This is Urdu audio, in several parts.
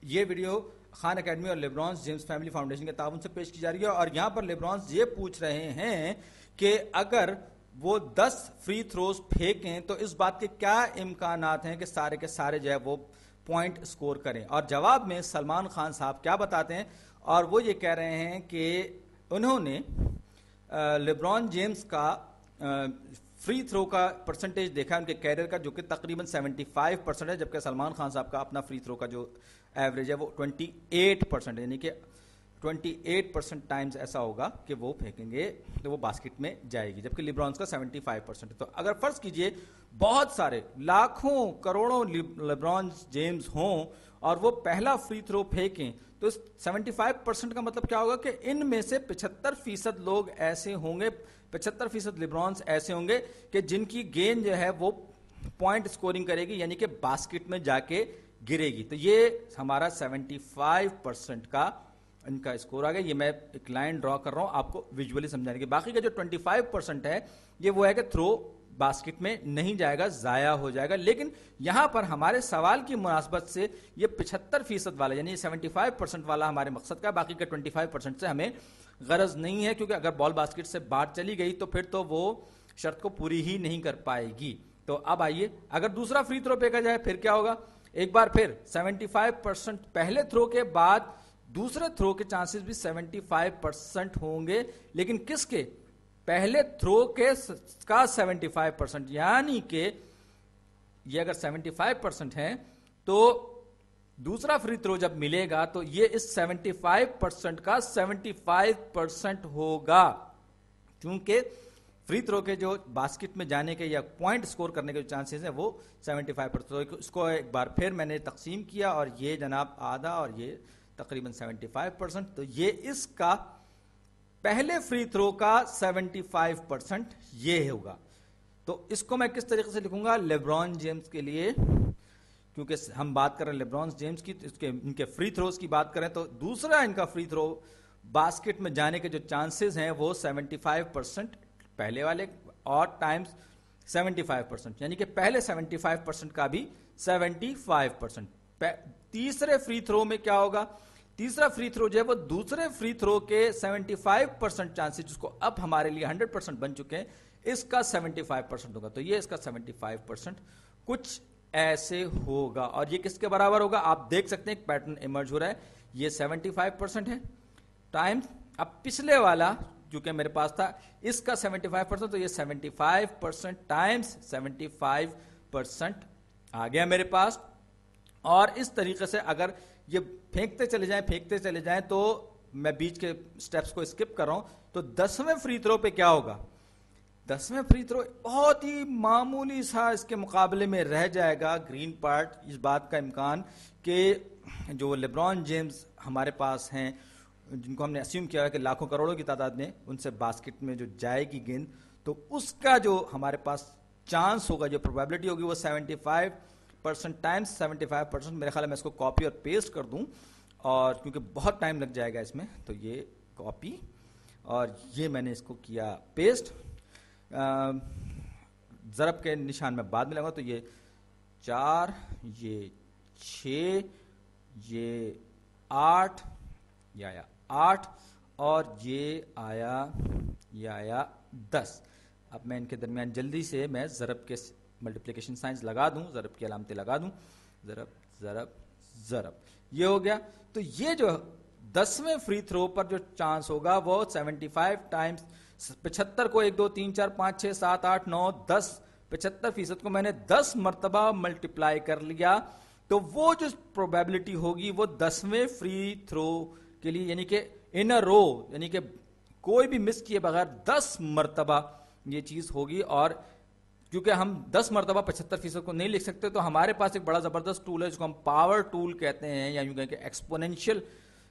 یہ ویڈیو خان اکیڈمی اور لیبرانس جیمز فیملی فاؤنڈیشن کے تعاون سے پیش کی جا رہی ہے، اور یہاں پر لیبرانس یہ پوچھ رہے ہیں کہ اگر وہ 10 فری تھروز پھینکیں تو اس بات کے کیا امکانات ہیں کہ سارے کے سارے جو ہے وہ پوائنٹ سکور کریں. اور جواب میں سلمان خان صاحب کیا بتاتے ہیں، اور وہ یہ کہہ رہے ہیں کہ انہوں نے لیبران جیمز کا فری تھرو کا پرسنٹیج دیکھا ان کے کیریئر کا، جو کہ تقریباً 75% ہے، جبکہ سلمان خان صاحب کا اپنا فری تھرو کا جو ایوریج ہے وہ 28% ہے، یعنی کہ 28% ٹائمز ایسا ہوگا کہ وہ پھینکیں گے تو وہ باسکٹ میں جائے گی، جبکہ لیبرانس کا 75% ہے. تو اگر فرض کیجئے بہت سارے لاکھوں کروڑوں لیبران جیمز ہوں اور وہ پہلا فری تھرو پھینکیں تو اس 75% کا مطلب کیا ہوگا کہ ان میں سے 75% لوگ ایسے ہوں گے، 75% لیبرانس ایسے ہوں گے کہ جن کی گیند جو ہے وہ پوائنٹ سکورنگ کرے گی، یعنی کہ باسکٹ میں جا کے گرے گی. تو یہ ہمارا 75% کا ان کا اسکور آ گیا. یہ میں ایک لائن ڈرا کر رہا ہوں آپ کو ویژولی سمجھانے کے. باقی کا جو 25% ہے یہ وہ ہے کہ تھرو باسکٹ میں نہیں جائے گا، ضائع ہو جائے گا. لیکن یہاں پر ہمارے سوال کی مناسبت سے یہ 75% والا یعنی 75% والا ہمارے مقصد کا، باقی کا 25% سے ہمیں غرض نہیں ہے، کیونکہ اگر بال باسکٹ سے باہر چلی گئی تو پھر تو وہ شرط کو پوری ہی نہیں کر پائے گی. تو اب آئیے اگر دوسرا فری تھرو پھینکا جائے پھر کیا ہوگا. ایک بار پھر 75% پہلے تھرو کے بعد دوسرے تھرو کے چانسز بھی 75% ہوں گے، لیکن کس کے؟ پہلے تھرو کے کا 75%، یعنی کہ یہ اگر 75% ہیں تو دوسرا فری تھرو جب ملے گا تو یہ اس 75% کا 75% ہوگا، کیونکہ فری تھرو کے جو باسکٹ میں جانے کے یا پوائنٹ سکور کرنے کے جو چانسز ہیں وہ 75%. تو اس کو ایک بار پھر میں نے تقسیم کیا اور یہ جناب آدھا اور یہ تقریباً 75%. تو یہ اس کا پہلے فری تھرو کا 75% یہ ہوگا. تو اس کو میں کس طریقے سے لکھوں گا لیبران جیمز کے لیے، کیونکہ ہم بات کر رہے ہیں لیبران جیمز کی، ان کے فری تھروز کی بات کریں تو دوسرا ان کا فری تھرو باسکٹ میں جانے کے جو چانسز ہیں وہ 75% پہلے والے اور ٹائمز 75%، یعنی کہ پہلے 75% کا بھی 75%. تیسرے فری تھرو میں کیا ہوگا؟ تیسرا فری تھرو جو ہے وہ دوسرے فری تھرو کے 75% چانسز، جس کو اب ہمارے لیے 100% بن چکے ہیں، اس کا 75% ہوگا. تو یہ اس کا 75% کچھ ایسے ہوگا، اور یہ کس کے برابر ہوگا؟ آپ دیکھ سکتے ہیں ایک پیٹرن ایمرج ہو رہا ہے. یہ 75% ہے ٹائمز اب پچھلے والا جو کہ میرے پاس تھا اس کا 75%، تو یہ 75% ٹائمز 75% آ گیا میرے پاس. اور اس طریقے سے اگر یہ پھینکتے چلے جائیں تو میں بیچ کے سٹیپس کو اسکپ کر رہا ہوں. تو 10ویں فری تھرو پہ کیا ہوگا؟ 10ویں فری تھرو بہت ہی معمولی سا اس کے مقابلے میں رہ جائے گا گرین پارٹ. اس بات کا امکان کہ جو لیبران جیمز ہمارے پاس ہیں، جن کو ہم نے اسیوم کیا ہے کہ لاکھوں کروڑوں کی تعداد میں ان سے باسکٹ میں جو جائے گی گیند، تو اس کا جو ہمارے پاس چانس ہوگا، جو پروبیبلٹی ہوگی وہ 75% ٹائمز 75%. میرے خیال میں اس کو کاپی اور پیسٹ کر دوں، اور کیونکہ بہت ٹائم لگ جائے گا اس میں، تو یہ کاپی اور یہ میں نے اس کو کیا پیسٹ. ضرب کے نشان میں بعد میں لگاؤں تو یہ 4، یہ 6، یہ 8، یہ آیا 8 اور یہ آیا 10. اب میں ان کے درمیان جلدی سے میں ضرب کے ملٹیپلیکیشن سائنس لگا دوں، ضرب کی علامتیں لگا دوں، ضرب یہ ہو گیا. تو یہ جو 10ویں فری تھرو پر جو چانس ہوگا وہ 75 ٹائمز 75 کو 1 2 3 4 5 6 7 8 9 10 75% کو میں نے 10 مرتبہ ملٹیپلائی کر لیا، تو وہ جو پروبیبلٹی ہوگی وہ 10ویں فری تھرو کے لیے، یعنی کہ ان اے رو، یعنی کہ کوئی بھی مس کیے بغیر 10 مرتبہ یہ چیز ہوگی. اور کیونکہ ہم 10 مرتبہ 75% کو نہیں لکھ سکتے، تو ہمارے پاس ایک بڑا زبردست ٹول ہے جس کو ہم پاور ٹول کہتے ہیں، یا یوں کہیں کہ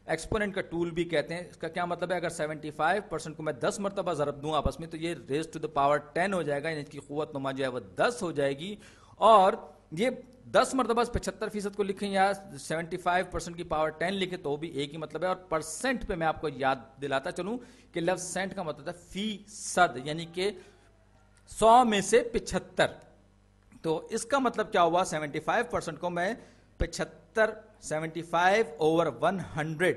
ایکسپوننٹ کا ٹول بھی کہتے ہیں. اس کا کیا مطلب ہے؟ اگر 75% کو میں 10 مرتبہ ضرب دوں آپس میں تو یہ ریز ٹو دا پاور 10 ہو جائے گا، یعنی اس کی قوت نما جو ہے وہ 10 ہو جائے گی. اور یہ 10 مرتبہ 75% کو لکھیں یا 75% کی پاور 10 لکھیں تو بھی ایک ہی مطلب ہے. اور پرسنٹ پہ میں آپ کو یاد دلاتا چلوں کہ لفظ سینٹ کا مطلب ہے فیصد، یعنی کہ 100 میں سے 75. تو اس کا مطلب کیا ہوا؟ 75% کو میں 75 75/100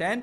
10,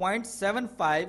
0.75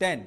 10।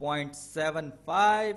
0.75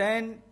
10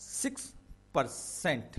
6%।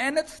nth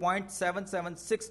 0.776,